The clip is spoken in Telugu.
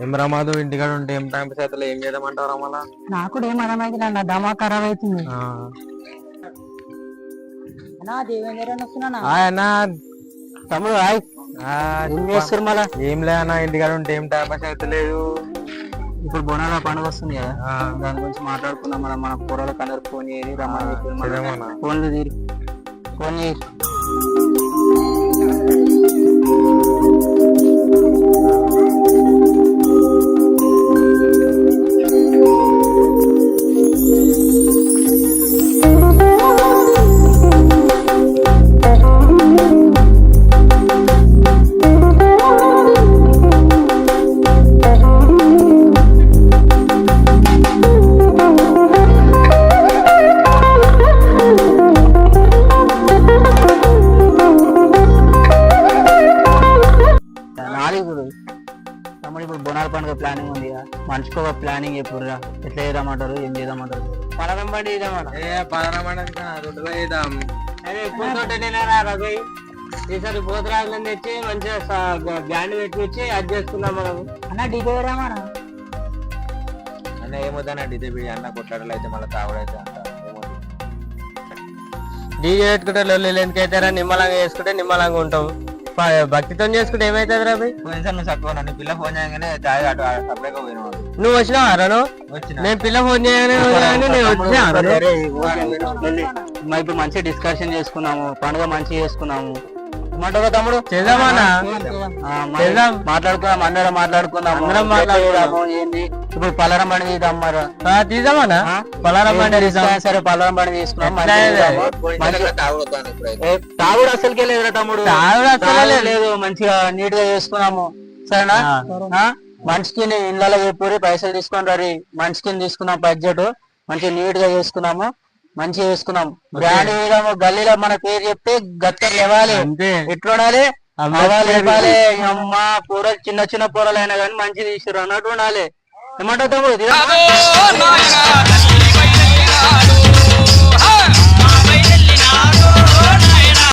ఏం రమాదు ఇంటికాడ ఉంటే ఏం టైం పాస్ అయితే ఏం చేద్దామంటావు రమలా? నాకు కూడా ఏం అర్థమైంది నా దమా ఖరాబ్ అవుతుంది. తమ్ముడు హాయ్, ఏం చేస్తారు మళ్ళా? ఏం లే అన్న, ఇంటికాడ ఉంటే ఏం టైం పాస్ అయితే లేదు. ఇప్పుడు బోనాల పండుగ వస్తుంది కదా, దాని గురించి మాట్లాడుకుందాం. మన కూరలకు అందరు ఫోన్ చేయాలి, రమ్మని ఫోన్లు తీరి ఫోన్ చేయి. ఇప్పుడు బోనాల పండుగ ప్లానింగ్ ఉంది కదా, మనిషికి ఒక ప్లానింగ్ చెప్పుర్రా, ఎట్లా చేద్దామంటారు, ఏం చేద్దామంటారు? పలనం బండి ఈసారి పోతరాజులను తెచ్చి మంచిగా బ్యాండ్ పెట్టి అది చేసుకుందాం మనం. అన్న డీజే రామా అన్న ఏమవుతానా డీజే బిడి అన్న కొట్లాడలు అయితే మళ్ళీ తాగుడైతే అంట. డీజే పెట్టుకుంటే లొల్లి ఎందుకైతారా? నిమ్మలంగా చేసుకుంటే నిమ్మలంగా ఉంటాం, భక్తితో చేసుకుంటే ఏమైతుంది రా? నువ్వు చక్కగా నీ పిల్ల ఫోన్ చేయగానే సపరేట్గా పోయినా. నువ్వు వచ్చినావా రాను? నేను పిల్ల ఫోన్ చేయగానే ఇప్పుడు మంచిగా డిస్కషన్ చేసుకున్నాము, పండుగ మంచిగా చేసుకున్నాము. ఏమంటావు తమ్ముడు? చేద్దామన్నా, మాట్లాడుకుందాం, అందరం మాట్లాడుకుందాము. ఏంది ఇప్పుడు పలారం బండి తీద్దాం మరి, తీద్దామన్నా పలారం బండి. సరే పలారం బండి తీసుకున్నాం. తాగుడు అసలుకే లేదురా తమ్ముడు, లేదు. మంచిగా నీట్ గా చేసుకున్నాము, సరేనా? మనిషికి ఇళ్ళలో చెప్పి పైసలు తీసుకొని రీ, మనిషికి తీసుకున్నాం బడ్జెట్, మంచిగా నీట్ గా చేసుకున్నాము, మంచిగా చేసుకున్నాం. బ్రాండ్ వేయడము, గల్లీలో మన పేరు చెప్తే గత్తర్ లేవాలి, ఎట్లుండాలి? ఇవ్వాలి. అమ్మ కూరలు చిన్న చిన్న కూరలు అయినా కానీ మంచిగా తీసుకురు అన్నట్టు ఉండాలి. ఏమంటావు తమ్ముడు?